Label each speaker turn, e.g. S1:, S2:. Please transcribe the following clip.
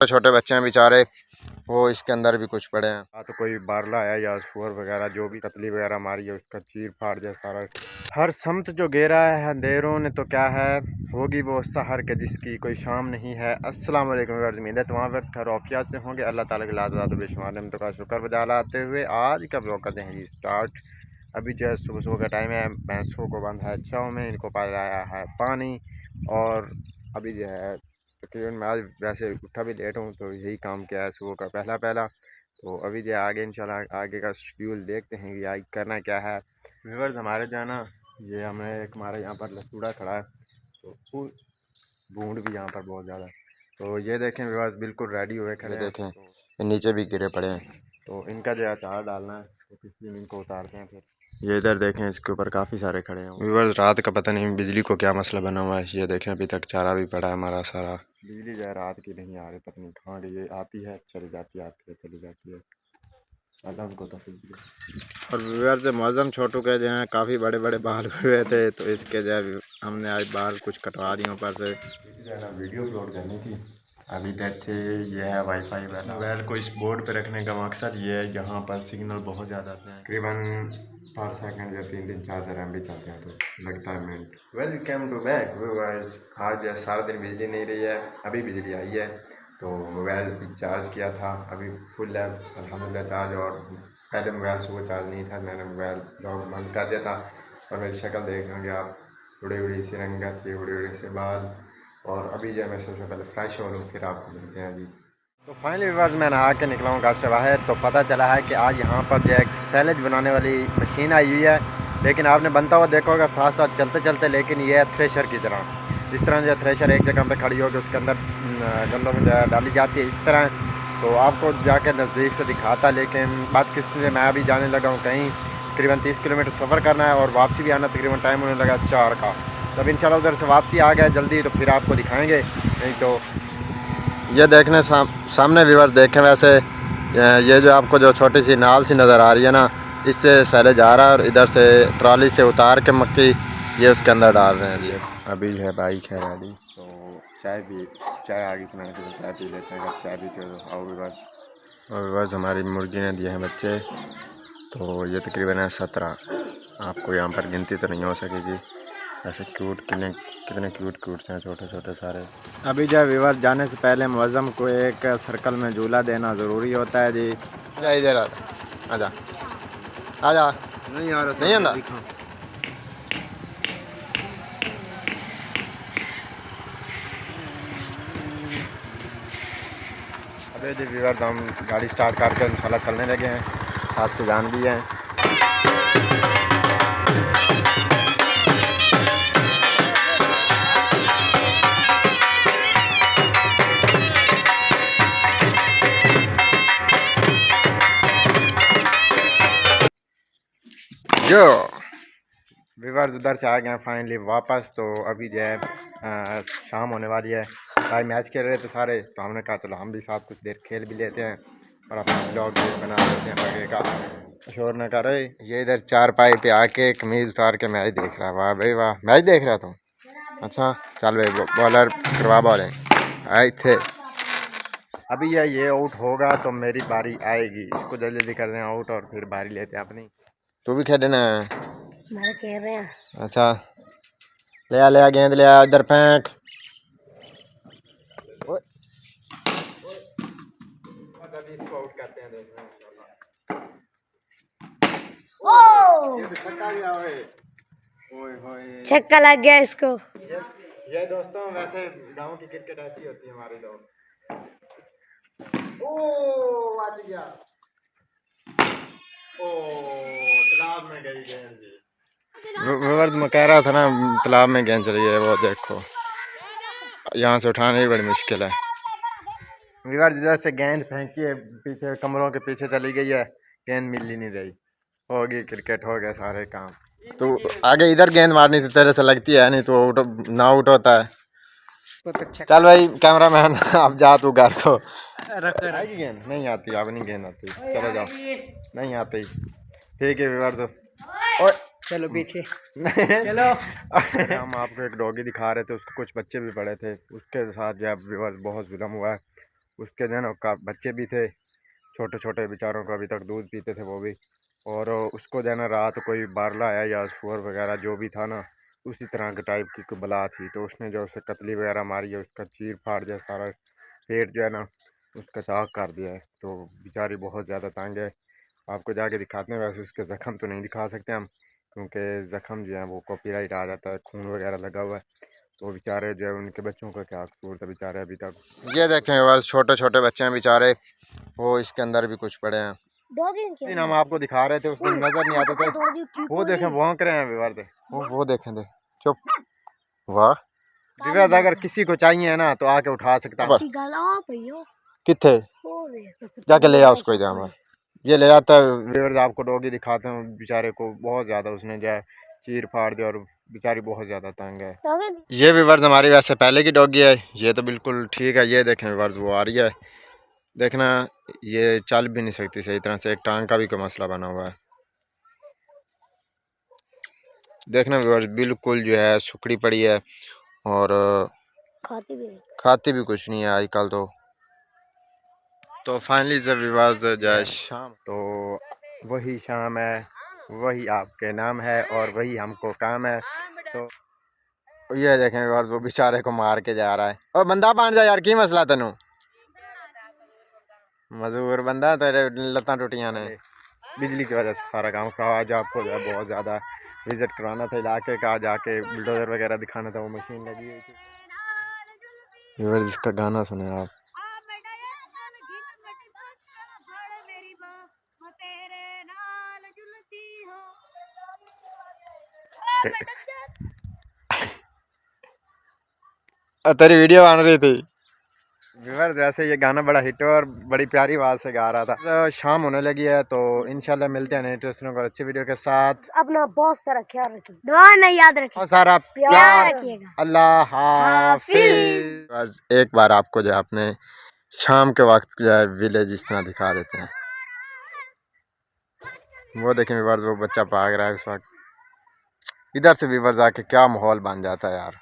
S1: छोटे बच्चे हैं बेचारे, वो इसके अंदर भी कुछ पड़े हैं। हाँ तो कोई बारला है या सुअर वगैरह जो भी कतली वगैरह मारी है उसका चीर फाड़ दिया सारा। हर समत जो घेरा है अंधेरों ने तो क्या है होगी वो सहर के जिसकी कोई शाम नहीं है। अस्सलाम वालेकुम व्यूअर्स, उम्मीद है तमाम व्यूअर्स खैर आफियत से होंगे। अल्लाह ताला के लात बेशुमार नेमतों का शुक्र बजा लाते हुए आज का ब्लॉग करते हैं जी स्टार्ट। अभी जो है सुबह सुबह का टाइम है, भैंसों को बंद है छाँव में, इनको पाया है पानी। और अभी जो है तकरीबन मैं आज वैसे उठा भी लेट हूँ तो यही काम किया है सुबह का पहला। तो अभी जो आगे इंशाल्लाह आगे का शेड्यूल देखते हैं कि आगे करना क्या है। व्यूअर्स हमारे जो है ना, ये हमें एक हमारे यहाँ पर लसूड़ा खड़ा है तो भूड भी यहाँ पर बहुत ज़्यादा। तो ये देखें व्यूअर्स बिल्कुल रेडी हुए खड़े हैं, देखें तो नीचे भी गिरे पड़े हैं। तो इनका जो है अचार डालना है तो पिछली इनको उतारते हैं। फिर ये इधर देखें इसके ऊपर काफ़ी सारे खड़े हैं व्यूअर्स। रात का पता नहीं बिजली को क्या मसला बना हुआ है। ये देखें अभी तक चारा भी पड़ा है हमारा सारा। बिजली जो है रात की नहीं आ रही, पता नहीं कहाँ गई है, आती है चली जाती है, आती है चली जाती है। अल्लाह उनको तो और व्यूअर्स मौज़म छोटू के जो है काफ़ी बड़े बड़े बाल हुए थे तो इसके जो है हमने आज बाल कुछ कटवा दिए ऊपर से। जो है ना वीडियो अपलोड करनी थी। अभी तक से ये है वाईफाई वाला मोबाइल को इस बोर्ड पे रखने का मकसद ये है, यहाँ पर सिग्नल बहुत ज़्यादा आते हैं, तकरीबन पर सेकंड या 3-4 MB चलते हैं तो लगता है minute. Welcome to back viewers. आज सारा दिन बिजली नहीं रही है, अभी बिजली आई है तो मोबाइल भी चार्ज किया था, अभी फुल है अल्हम्दुलिल्लाह चार्ज। और पहले मोबाइल सुबह चार्ज नहीं था, मैंने मोबाइल लॉक बंद कर दिया था। और मेरी शक्ल देख लेंगे आप, उड़ी उड़ी सी रंगत, ये उड़ी उड़ी से बाल। और अभी जो है मैं सबसे पहले फ्रेश हो लूँ फिर आपको मिलते हैं अभी। तो फाइनली व्यूअर्स मैं नहा के निकला हूँ घर से बाहर तो पता चला है कि आज यहाँ पर जो एक सैलेज बनाने वाली मशीन आई हुई है, लेकिन आपने बनता हुआ देखा होगा साथ साथ चलते चलते, लेकिन ये है थ्रेशर की तरह। इस तरह जो थ्रेशर एक जगह पे खड़ी होकर उसके अंदर गंदों में डाली जाती है इस तरह। तो आपको जाके नज़दीक से दिखाता, लेकिन बात किस तरह मैं अभी जाने लगा हूँ कहीं, तकरीबन 30 किलोमीटर सफ़र करना है और वापसी भी आना तकरीबन टाइम होने लगा 4 का। तब इंशाल्लाह उधर से वापसी आ गए जल्दी तो फिर आपको दिखाएंगे। नहीं तो ये देखने सामने व्यूअर्स देखें, वैसे ये जो आपको जो छोटी सी नाल सी नज़र आ रही है ना, इससे सैले जा रहा है और इधर से ट्रॉली से उतार के मक्की ये उसके अंदर डाल रहे हैं जी। अभी जो है बाइक है रेडी तो चाय आ गई तो मैंने कहा चाय पी लेते हैं। अगर चाय पीते हो तो आओ व्यूअर्स। और व्यूअर्स हमारी मुर्गी ने दिए हैं बच्चे, तो ये तकरीबन है 17। आपको यहाँ पर गिनती तो नहीं हो सकेगी, ऐसे क्यूट कितने क्यूट हैं छोटे छोटे सारे। अभी जब व्यूअर्स जाने से पहले मुअज्जम को एक सर्कल में झूला देना ज़रूरी होता है जी। आजा इधर आजा आजा, नहीं आ रहा, नहीं आंदा। अबे जी व्यूअर्स हम गाड़ी स्टार्ट करके इंशाल्लाह चलने लगे हैं, साथ से जान भी हैं। जो व्यूअर्स उधर से आ गए हैं फाइनली वापस। तो अभी जो है शाम होने वाली है। भाई मैच खेल रहे थे सारे तो हमने कहा चलो हम भी साथ कुछ देर खेल भी लेते हैं और अपना ब्लॉग भी बना लेते हैं आगे का। शोर न कर रहे, ये इधर 4 पाई पे आके कमीज़ उतार के मैच देख रहा। वाह भाई वाह, मैच देख रहा था। अच्छा चल भाई बॉलर करवा बॉलिंग आए थे। अभी ये आउट होगा तो मेरी बारी आएगी, इसको जल्दी जल्दी कर दें आउट और फिर बारी लेते हैं अपनी। तू भी खेलना है? मैं खेल रहा। अच्छा ले आ गेंद ले आ, इधर फेंक। अभी इसको आउट करते हैं देखना इंशाल्लाह। ये तो छक्का गया ओए, ओए होए छक्का लग गया इसको। ये दोस्तों वैसे गांव की क्रिकेट ऐसी होती है हमारे लोग। ओ बच गया, ओ तालाब में गई गेंद जी। वर्द में कह रहा था ना तालाब में गेंद चली है, वो देखो यहाँ से उठाने की बड़ी मुश्किल है। विवर जिधर से गेंद फेंकी है पीछे कमरों के पीछे चली गई है, गेंद मिल ही नहीं रही। होगी क्रिकेट हो गए सारे काम। तो आगे इधर गेंद मारनी थी तेरे से लगती है नहीं तो ना आउट होता है। चल भाई कैमरा मैन अब जा तू घर को। आएगी गेंद? नहीं आती, अब नहीं गेंद आती, चलो जाओ। नहीं आती, ठीक है विवर तो चलो पीछे चलो। हम आपको एक डॉगी दिखा रहे थे, उसके कुछ बच्चे भी पड़े थे, उसके साथ जो है व्यूअर्स बहुत जुल्म हुआ है। उसके जो है ना का बच्चे भी थे, छोटे छोटे बेचारों को अभी तक दूध पीते थे वो भी। और उसको जो है ना रात कोई बारला आया या सुअर वगैरह जो भी था ना, उसी तरह के टाइप की कोई बला थी, तो उसने जो उसे कतली वगैरह मारी है, उसका चीर फाड़ दिया सारा पेट जो है ना, उसका चाक कर दिया है। तो बेचारी बहुत ज़्यादा तंग है। आपको जाके दिखाते हैं। वैसे उसके ज़ख्म तो नहीं दिखा सकते हम, क्योंकि ज़ख्म जो है वो कॉपीराइट आ जाता है, खून वगैरह लगा हुआ है। तो बेचारे जो है उनके बच्चों का क्या कसूर था बेचारे अभी तक। ये देखें बस छोटे छोटे बच्चे हैं बेचारे, वो इसके अंदर भी कुछ पड़े हैं। हम आपको दिखा रहे थे, उसको नजर नहीं आते थे। वो देखें भौंक रहे हैं विवाद, वो देखें दे चुप। वाह विवाद, अगर किसी को चाहिए ना तो आके उठा सकता है। किथे जाके ले आ उसको इधर। ये ले आता है विवाद, आपको डॉगी दिखाते हैं। बेचारे को बहुत ज्यादा उसने जो है चीर फाड़ दिया और बेचारी बहुत ज्यादा तंग है। ये विवर्स हमारी वैसे पहले की डॉगी है, ये तो बिल्कुल ठीक है। ये देखें विवर्स वो आ रही है, देखना ये चल भी नहीं सकती सही तरह से, एक टांग का भी कोई मसला बना हुआ है। देखना व्यूअर्स बिल्कुल जो है सुखड़ी पड़ी है और खाती भी कुछ नहीं है आजकल। तो फाइनली जब व्यूअर्स जो है शाम, तो वही शाम है, वही आपके नाम है और वही हमको काम है। तो ये देखें व्यूअर्स वो बेचारे को मार के जा रहा है। और बंदा बन जा यार, की मसला तेनू मजदूर बंदा, तेरे लत्तां टुटियां ने बिजली की वजह से सारा काम खराब। आज आपको जो है बहुत ज़्यादा विजिट कराना था इलाके का, जाके बुलडोजर वगैरह दिखाना था, वो मशीन लगी हुई थी। व्यूअर्स इसका गाना सुने आप। तेरी वीडियो बन रही थी व्यूअर्स, वैसे ये गाना बड़ा हिट है और बड़ी प्यारी आवाज़ से गा रहा था। तो शाम होने लगी है, तो इंशाल्लाह मिलते हैं नई इंटरेस्टिंग और अच्छी वीडियो के साथ।
S2: अपना बहुत सारा ख्याल रखिए, दुआ में याद रखिए,
S1: बहुत सारा
S2: प्यार रखिएगा।
S1: अल्लाह हाफिज। एक बार आपको जो है अपने शाम के वक्त जो है विलेज इस तरह दिखा देते हैं। वो देखें व्यूअर्स वो बच्चा भाग रहा है उस वक्त, इधर से व्यूअर्स आके क्या माहौल बन जाता है यार।